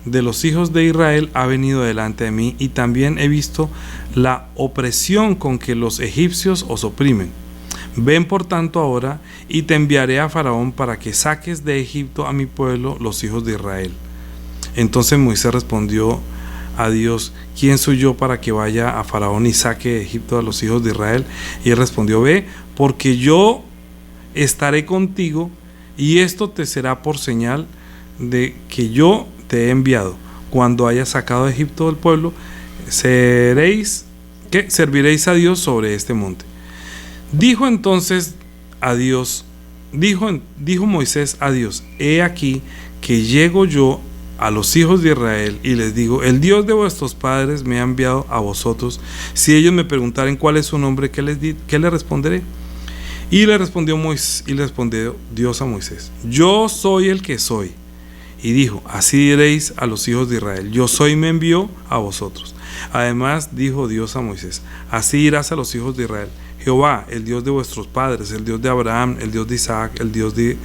de los hijos de Israel ha venido delante de mí, y también he visto la opresión con que los egipcios os oprimen. Ven por tanto ahora, y te enviaré a Faraón para que saques de Egipto a mi pueblo, los hijos de Israel. Entonces Moisés respondió a Dios, ¿quién soy yo para que vaya a Faraón y saque de Egipto a los hijos de Israel? Y él respondió, ve, porque yo estaré contigo, y esto te será por señal de que yo te he enviado. Cuando hayas sacado de Egipto del pueblo, serviréis a Dios sobre este monte. Dijo entonces a Dios, dijo Moisés a Dios, he aquí que llego yo a los hijos de Israel y les digo, el Dios de vuestros padres me ha enviado a vosotros. Si ellos me preguntaren cuál es su nombre, ¿qué le responderé? Y le respondió Dios a Moisés, yo soy el que soy. Y dijo, así diréis a los hijos de Israel, yo soy, me envió a vosotros. Además dijo Dios a Moisés, así dirás a los hijos de Israel, Jehová, el Dios de vuestros padres, el Dios de Abraham, el Dios de Isaac, el Dios de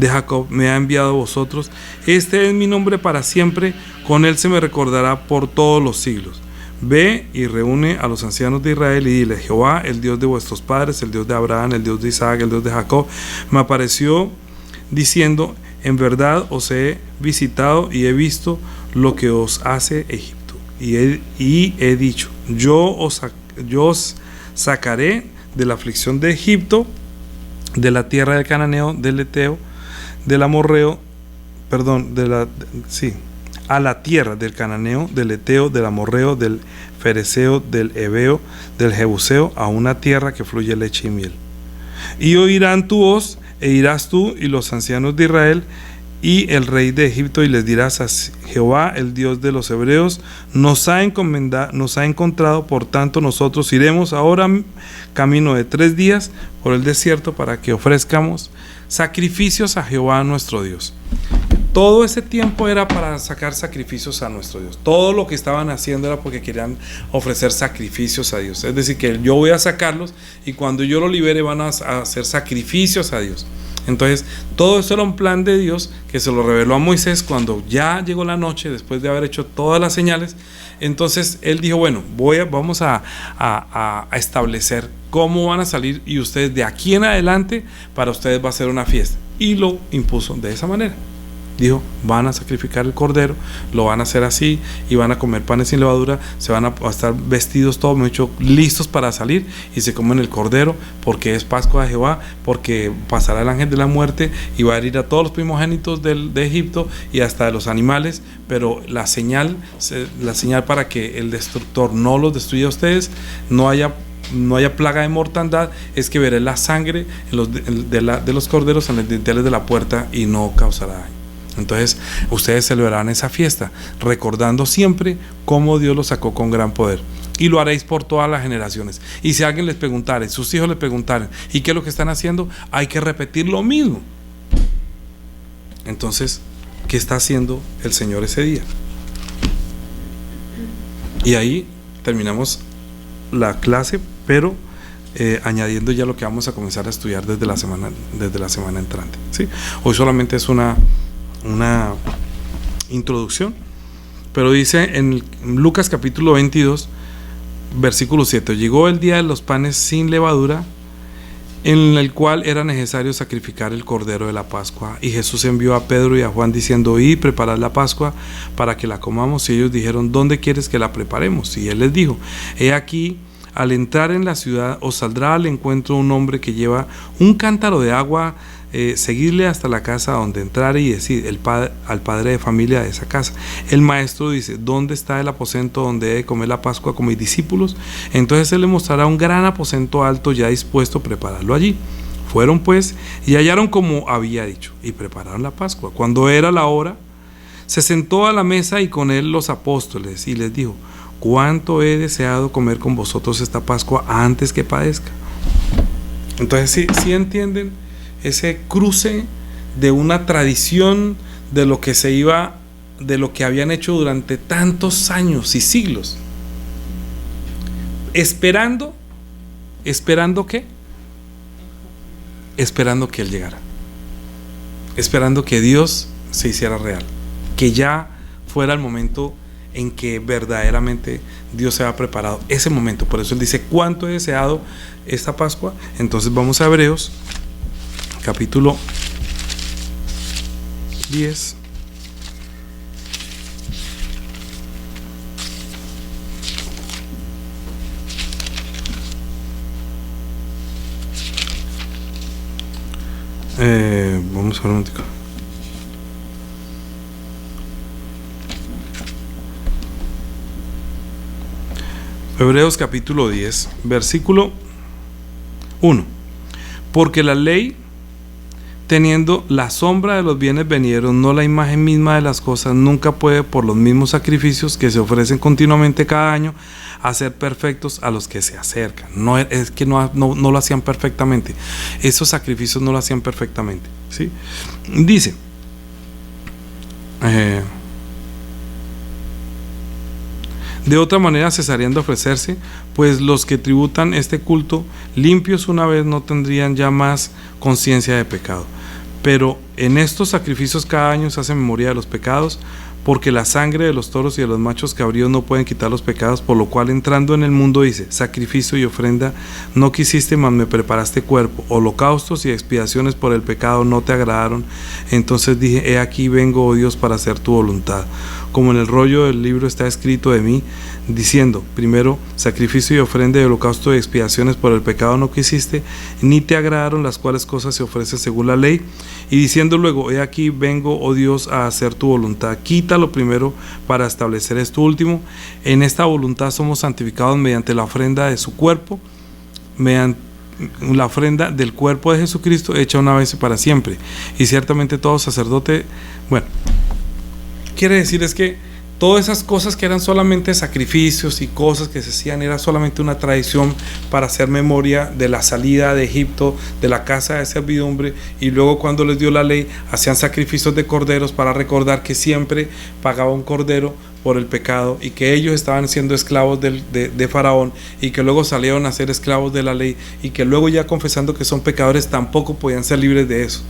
Jacob, me ha enviado a vosotros. Este es mi nombre para siempre, con él se me recordará por todos los siglos. Ve y reúne a los ancianos de Israel y dile, Jehová, el Dios de vuestros padres, el Dios de Abraham, el Dios de Isaac, el Dios de Jacob, me apareció diciendo, en verdad os he visitado y he visto lo que os hace Egipto. Y he dicho, yo os sacaré de la aflicción de Egipto, de la tierra del cananeo, del eteo, del amorreo, a la tierra del cananeo, del eteo, del amorreo, del fereceo, del heveo, del jebuseo, a una tierra que fluye leche y miel. Y oirán tu voz, e irás tú y los ancianos de Israel y el rey de Egipto, y les dirás a Jehová, el Dios de los hebreos, nos ha encontrado, por tanto nosotros iremos ahora camino de 3 días por el desierto para que ofrezcamos sacrificios a Jehová nuestro Dios. Todo ese tiempo era para sacar sacrificios a nuestro Dios. Todo lo que estaban haciendo era porque querían ofrecer sacrificios a Dios. Es decir, que yo voy a sacarlos y cuando yo los libere van a hacer sacrificios a Dios. Entonces, todo eso era un plan de Dios que se lo reveló a Moisés cuando ya llegó la noche, después de haber hecho todas las señales. Entonces, él dijo, bueno, vamos a establecer cómo van a salir, y ustedes de aquí en adelante, para ustedes va a ser una fiesta. Y lo impuso de esa manera. Dijo, van a sacrificar el cordero, lo van a hacer así, y van a comer panes sin levadura, se van a estar vestidos todos, listos para salir, y se comen el cordero, porque es Pascua de Jehová, porque pasará el ángel de la muerte, y va a herir a todos los primogénitos de Egipto, y hasta de los animales, pero la señal para que el destructor no los destruya a ustedes, no haya plaga de mortandad, es que veré la sangre de los corderos en los dinteles de la puerta, y no causará daño. Entonces ustedes celebrarán esa fiesta recordando siempre cómo Dios los sacó con gran poder, y lo haréis por todas las generaciones. Y si alguien les preguntare, sus hijos les preguntaren, ¿y qué es lo que están haciendo? Hay que repetir lo mismo. Entonces, ¿qué está haciendo el Señor ese día? Y ahí terminamos la clase, pero añadiendo ya lo que vamos a comenzar a estudiar desde la semana entrante, ¿sí? Hoy solamente es una introducción, pero dice en Lucas capítulo 22 versículo 7, llegó el día de los panes sin levadura, en el cual era necesario sacrificar el cordero de la Pascua. Y Jesús envió a Pedro y a Juan diciendo: id, preparad la Pascua para que la comamos. Y ellos dijeron: ¿dónde quieres que la preparemos? Y él les dijo: he aquí, al entrar en la ciudad os saldrá al encuentro un hombre que lleva un cántaro de agua, seguidle hasta la casa donde entrare y decid al padre de familia de esa casa: el maestro dice, ¿dónde está el aposento donde he de comer la Pascua con mis discípulos? Entonces él le mostrará un gran aposento alto ya dispuesto, prepararlo allí. Fueron pues y hallaron como había dicho, y prepararon la Pascua. Cuando era la hora, se sentó a la mesa y con él los apóstoles, y les dijo: cuánto he deseado comer con vosotros esta Pascua antes que padezca. Entonces sí entienden ese cruce de una tradición de lo que habían hecho durante tantos años y siglos, esperando ¿qué? Esperando que él llegara, esperando que Dios se hiciera real, que ya fuera el momento en que verdaderamente Dios se ha preparado ese momento. Por eso él dice: cuánto he deseado esta Pascua. Entonces vamos a Hebreos capítulo 10. Vamos a ver un momentico. Hebreos capítulo 10, versículo 1. Porque la ley, teniendo la sombra de los bienes venideros, no la imagen misma de las cosas, nunca puede, por los mismos sacrificios que se ofrecen continuamente cada año, hacer perfectos a los que se acercan. No es que no lo hacían perfectamente. Esos sacrificios no lo hacían perfectamente, ¿sí? Dice: de otra manera cesarían de ofrecerse, pues los que tributan este culto, limpios una vez, no tendrían ya más conciencia de pecado. Pero en estos sacrificios cada año se hace memoria de los pecados, porque la sangre de los toros y de los machos cabríos no pueden quitar los pecados, por lo cual entrando en el mundo dice: sacrificio y ofrenda no quisiste, mas me preparaste cuerpo. Holocaustos y expiaciones por el pecado no te agradaron. Entonces dije: he aquí vengo, oh Dios, para hacer tu voluntad. Como en el rollo del libro está escrito de mí, diciendo: primero sacrificio y ofrenda y holocausto y expiaciones por el pecado no quisiste, ni te agradaron, las cuales cosas se ofrecen según la ley. Y diciendo luego: he aquí vengo, oh Dios, a hacer tu voluntad. Quita lo primero para establecer esto último. En esta voluntad somos santificados mediante la ofrenda de su cuerpo, mediante la ofrenda del cuerpo de Jesucristo, hecha una vez y para siempre. Y ciertamente todo sacerdote, bueno, quiere decir es que todas esas cosas que eran solamente sacrificios y cosas que se hacían, era solamente una tradición para hacer memoria de la salida de Egipto, de la casa de servidumbre, y luego cuando les dio la ley hacían sacrificios de corderos para recordar que siempre pagaba un cordero por el pecado, y que ellos estaban siendo esclavos de Faraón, y que luego salieron a ser esclavos de la ley, y que luego, ya confesando que son pecadores, tampoco podían ser libres de eso.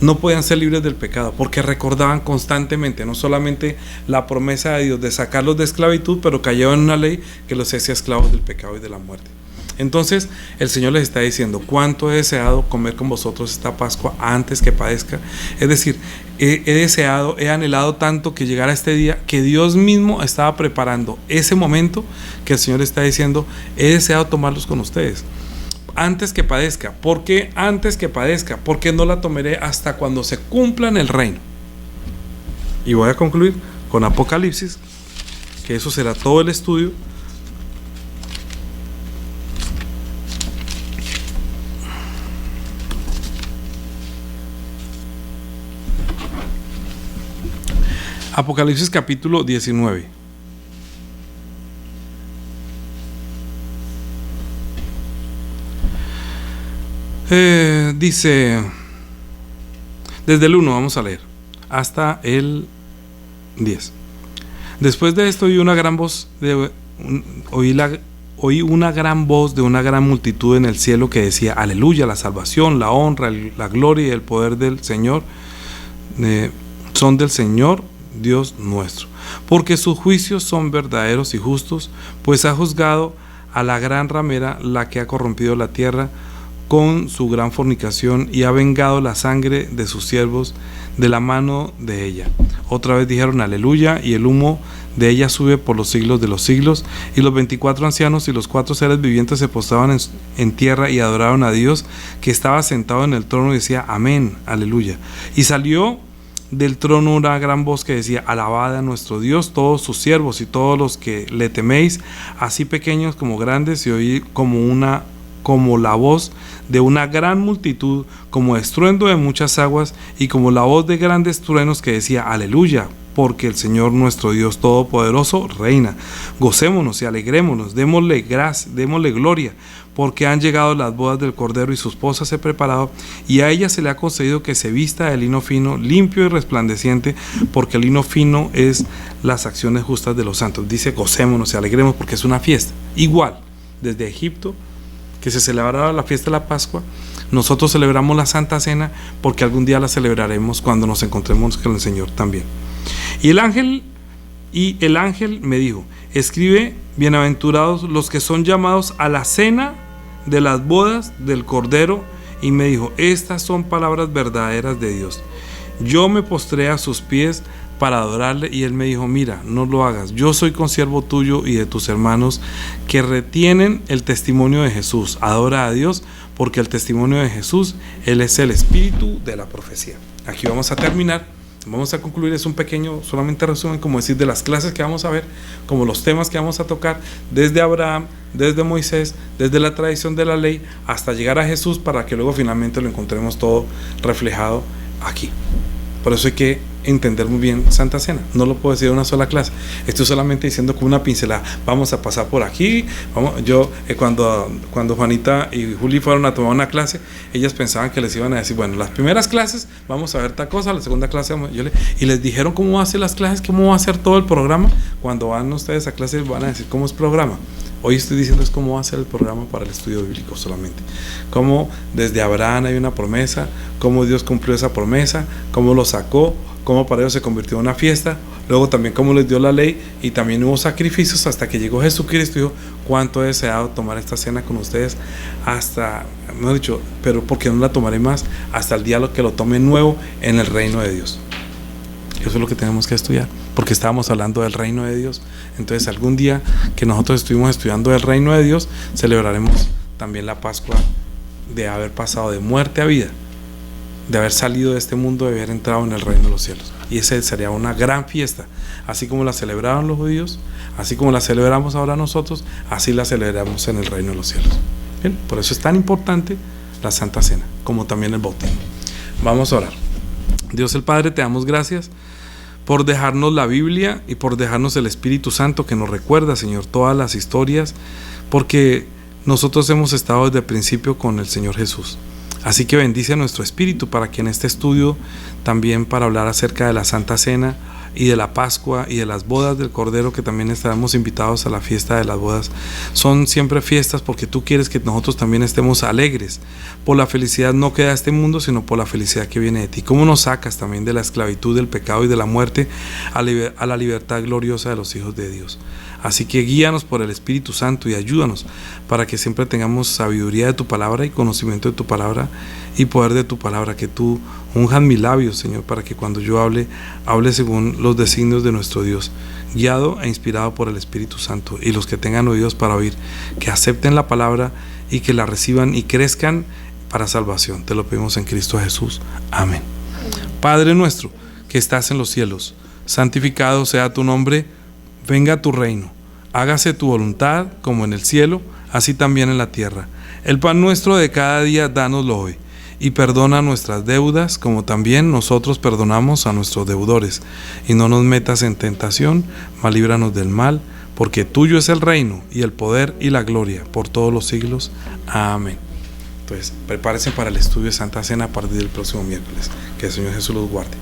No podían ser libres del pecado, porque recordaban constantemente no solamente la promesa de Dios de sacarlos de esclavitud, pero cayeron en una ley que los hacía esclavos del pecado y de la muerte. Entonces el Señor les está diciendo: cuánto he deseado comer con vosotros esta Pascua antes que padezca. Es decir, he anhelado tanto que llegara este día, que Dios mismo estaba preparando ese momento, que el Señor está diciendo: he deseado tomarlos con ustedes antes que padezca. ¿Por qué antes que padezca? Porque no la tomaré hasta cuando se cumpla en el reino. Y voy a concluir con Apocalipsis, que eso será todo el estudio. Apocalipsis capítulo 19. Dice, desde el 1 vamos a leer hasta el 10. Después de esto oí una gran voz de una gran multitud en el cielo que decía: aleluya, la salvación, la honra, la gloria y el poder del Señor son del Señor Dios nuestro, porque sus juicios son verdaderos y justos, pues ha juzgado a la gran ramera, la que ha corrompido la tierra con su gran fornicación y ha vengado la sangre de sus siervos de la mano de ella. Otra vez dijeron aleluya, y el humo de ella sube por los siglos de los siglos. Y los 24 ancianos y los 4 seres vivientes se postraban en tierra y adoraron a Dios que estaba sentado en el trono, y decía amén, aleluya. Y salió del trono una gran voz que decía: alabad a nuestro Dios todos sus siervos y todos los que le teméis, así pequeños como grandes. Y oí como la voz de una gran multitud, como estruendo de muchas aguas, y como la voz de grandes truenos que decía aleluya, porque el Señor nuestro Dios Todopoderoso reina. Gocémonos y alegrémonos, démosle gracia, démosle gloria, porque han llegado las bodas del Cordero y su esposa se ha preparado, y a ella se le ha concedido que se vista de lino fino, limpio y resplandeciente, porque el lino fino es las acciones justas de los santos. Dice gocémonos y alegremos porque es una fiesta. Igual, desde Egipto, que se celebraba la fiesta de la Pascua, nosotros celebramos la Santa Cena porque algún día la celebraremos cuando nos encontremos con el Señor también. Y el ángel me dijo: escribe, bienaventurados los que son llamados a la cena de las bodas del Cordero. Y me dijo: estas son palabras verdaderas de Dios. Yo me postré a sus pies para adorarle, y él me dijo: mira, no lo hagas, yo soy consiervo tuyo y de tus hermanos que retienen el testimonio de Jesús. Adora a Dios, porque el testimonio de Jesús, Él es el espíritu de la profecía. Aquí vamos a terminar, vamos a concluir. Es un pequeño, solamente resumen, como decir, de las clases que vamos a ver, como los temas que vamos a tocar, desde Abraham, desde Moisés, desde la tradición de la ley, hasta llegar a Jesús, para que luego finalmente lo encontremos todo reflejado aquí. Por eso hay que entender muy bien Santa Cena. No lo puedo decir en una sola clase. Estoy solamente diciendo como una pincelada. Vamos a pasar por aquí. Cuando Juanita y Juli fueron a tomar una clase, ellas pensaban que les iban a decir: bueno, las primeras clases vamos a ver tal cosa, la segunda clase y les dijeron cómo va a ser las clases, cómo va a ser todo el programa. Cuando van ustedes a clase van a decir cómo es programa. Hoy estoy diciendo es cómo va a ser el programa para el estudio bíblico solamente. Cómo desde Abraham hay una promesa, cómo Dios cumplió esa promesa, cómo lo sacó, cómo para ellos se convirtió en una fiesta, luego también cómo les dio la ley, y también hubo sacrificios hasta que llegó Jesucristo y dijo: cuánto he deseado tomar esta cena con ustedes, hasta, me he dicho, pero ¿por qué no la tomaré más? Hasta el día que lo tome nuevo en el reino de Dios. Eso es lo que tenemos que estudiar, porque estábamos hablando del reino de Dios. Entonces algún día que nosotros estuvimos estudiando el reino de Dios, celebraremos también la Pascua de haber pasado de muerte a vida, de haber salido de este mundo, de haber entrado en el reino de los cielos. Y esa sería una gran fiesta, así como la celebraban los judíos, así como la celebramos ahora nosotros, así la celebramos en el reino de los cielos. Bien, por eso es tan importante la Santa Cena, como también el bautismo. Vamos a orar. Dios el Padre, te damos gracias por dejarnos la Biblia y por dejarnos el Espíritu Santo que nos recuerda, Señor, todas las historias, porque nosotros hemos estado desde el principio con el Señor Jesús. Así que bendice a nuestro espíritu para que en este estudio, también para hablar acerca de la Santa Cena y de la Pascua y de las bodas del Cordero, que también estaremos invitados a la fiesta de las bodas. Son siempre fiestas porque tú quieres que nosotros también estemos alegres por la felicidad no que da este mundo, sino por la felicidad que viene de ti. Cómo nos sacas también de la esclavitud, del pecado y de la muerte a la libertad gloriosa de los hijos de Dios. Así que guíanos por el Espíritu Santo y ayúdanos para que siempre tengamos sabiduría de tu palabra y conocimiento de tu palabra y poder de tu palabra. Que tú unjas mis labios, Señor, para que cuando yo hable según los designios de nuestro Dios, guiado e inspirado por el Espíritu Santo. Y los que tengan oídos para oír, que acepten la palabra y que la reciban y crezcan para salvación. Te lo pedimos en Cristo Jesús. Amén. Padre nuestro que estás en los cielos, santificado sea tu nombre. Venga tu reino, hágase tu voluntad como en el cielo, así también en la tierra. El pan nuestro de cada día, dánoslo hoy, y perdona nuestras deudas, como también nosotros perdonamos a nuestros deudores. Y no nos metas en tentación, mas líbranos del mal, porque tuyo es el reino, y el poder y la gloria, por todos los siglos. Amén. Entonces, prepárense para el estudio de Santa Cena a partir del próximo miércoles. Que el Señor Jesús los guarde.